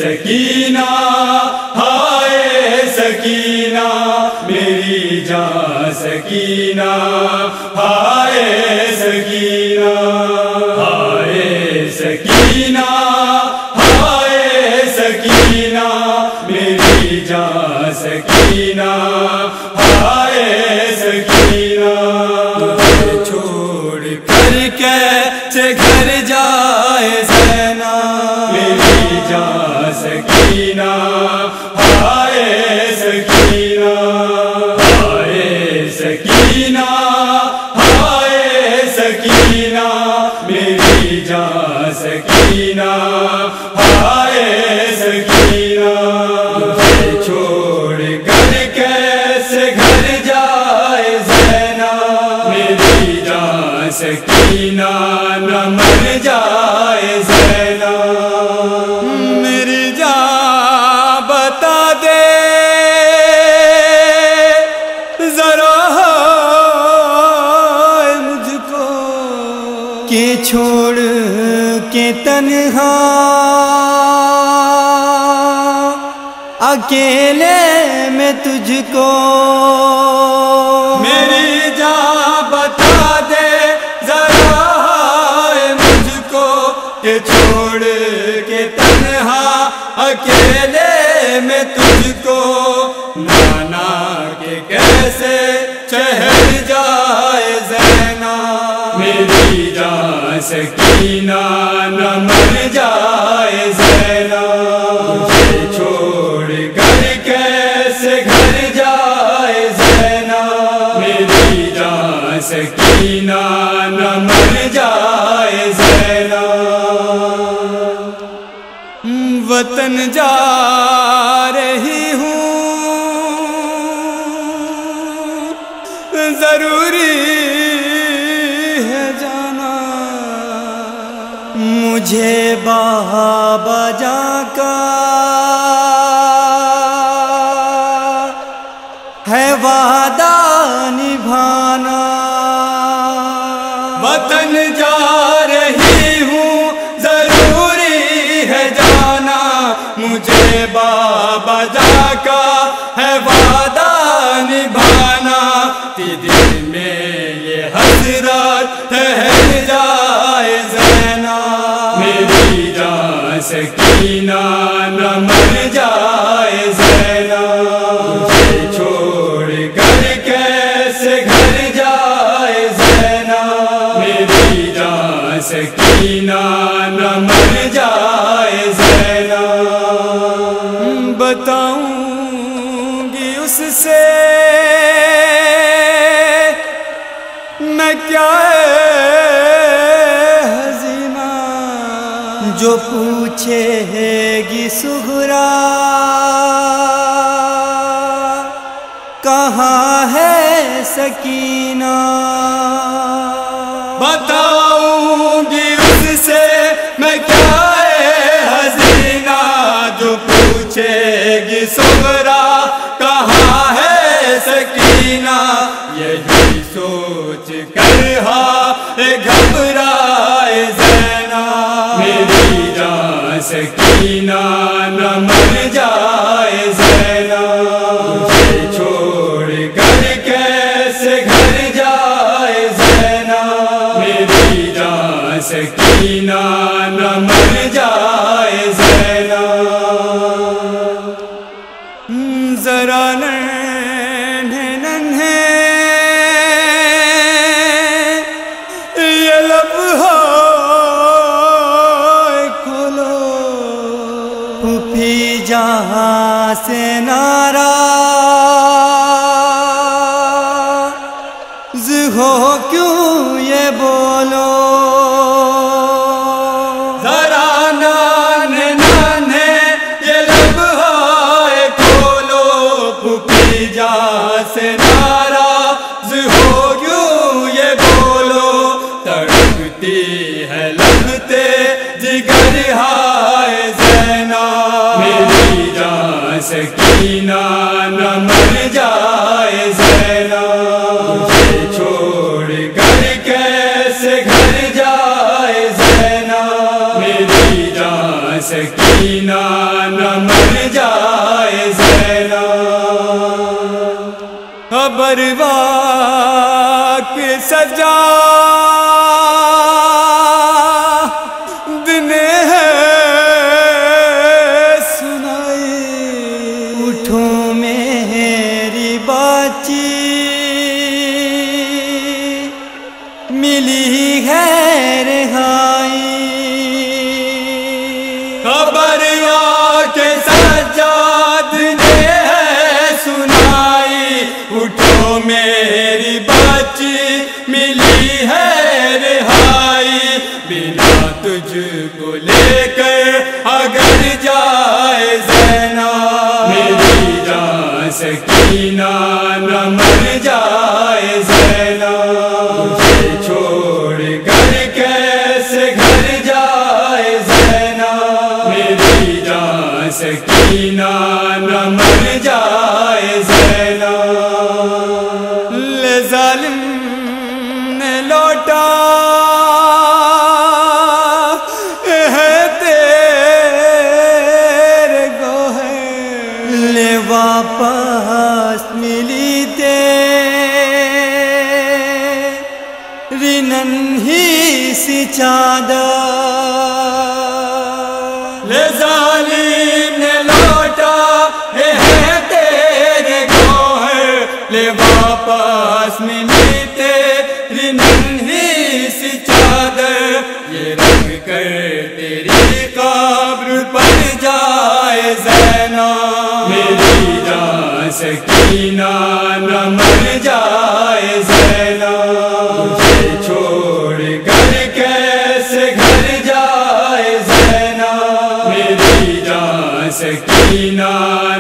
سکینہ ہائے سکینہ میری جان سکینہ ہائے سکینہ ہائے سکینہ ہائے سکینہ میری جان سکینہ ہائے سکینہ تجھے چھوڑ کر کیسے گھر جائے زینب میری جان سکینہ ہائے سکینہ ہائے سکینہ ہائے سکینہ میری جان سکینہ ہائے سکینہ تجھے چھوڑ کر کیسے گھر جائے زینب میری جان سکینہ نہ مر جائے زینب میری جان بتا دے ذرا مجھ کو کہ چھوڑ کے تنہا اکیلے میں تجھ کو میری جان بتا دے ذرا مجھ کو کہ چھوڑ کے تنہا اکیلے میں تجھ کو نانا کہ کیسے چہر جائے زینب میری جان سکینہ نہ مر جائے زینب تجھے چھوڑ کر کیسے گھر جائے زینب میری جان سکینہ نہ مر جائے زینب وطن جا رہی ہوں ضروری ہے جانا مجھے بابا جان کا ہے وعدہ نبھانا وطن جا رہی ہوں ضروری ہے جانا مجھے بابا جان کا ہے وعدہ نبھانا دل میں یہ حسرت ٹھہر جائے زینب میری جان سکینہ نہ مر جائے زینب تجھے چھوڑ کر کیسے گھر جائے زینب میری جان سکینہ نہ مر جائے زینب بتاؤں گی اس سے میں کیا حسینہ جو پوچھے گی سغرا کہاں ہے سکینہ بتاؤں گی اس سے میں کیا حسینہ جو پوچھے گی سغرا کہاں ہے سکینہ یہی سوچ کر گھبرائے زینب میری جان سکینہ نہ مر جائے زینب تجھے چھوڑ کر کیسے گھر جائے زینب میری جان سکینہ نہ مر جائے زینب ذرا ننھے ننھے یہ لب کھولو پھوپھی جہاں سے ناراض ہو کیوں یہ بولو ذرا نانے نانے یہ لب کھولو پھوپھی جہاں سے ناراض ہو کیوں یہ بولو تڑپتی ہے لبتے جگر ہائے زینب میری جان سکینہ نہ مر جائے زینب تجھے چھوڑ کر کیسے گھر جائے زینب میری جان سکینہ سکینہ نہ مر جائے زینب ابروا کے سجا دنے ہے سنائی اٹھو میری باچی ملی ہے رہائی خبر آ کے سجاد نے ہے سنائی اٹھو میری بچی ملی ہے رہائی بنا تجھ کو لے کر اگر جائے زینب میری جان سکینہ نہ مر جائے زینب تجھے چھوڑ کر کیسے گھر جائے زینب میری جان سکینہ نہ مر جائے زینب لے ظالم نے لوٹا ہے تیرے گوہر لے واپس ملی تیری ننھی سی چادر لے ظالم نے لوٹا ہے تیرے گوہر لے واپس ملی تیری ننھی سی چادر یہ رکھ کر تیری قبر پر جائے زینب میری جان سکینہ نہ مر جائے زینب تجھے چھوڑ کر کیسے گھر جائے زینب میری جان سکینہ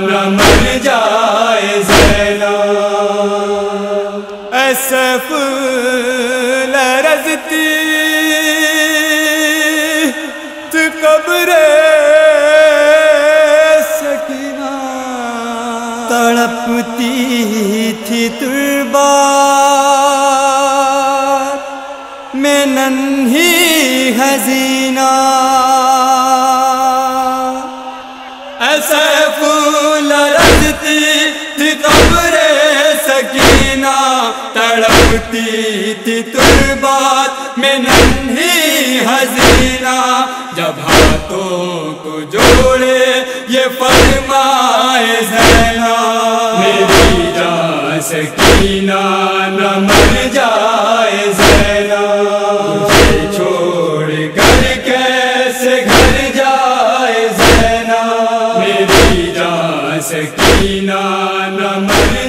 نہ مر جائے زینب اے سیف لرزتی تو قبر سکینہ تڑپتی تھی تربار میں ننھی حزینہ ایسے پھول لرزتی تھی قبر سکینہ تڑپتی تھی تربات میں ننھی حزینہ جب ہاتھوں کو جوڑے یہ فرمائے زینب میری جان سکینہ نہ مر جائے زینب تجھے چھوڑ کر کیسے گھر جائے زینب میری جان سکینہ نہ مر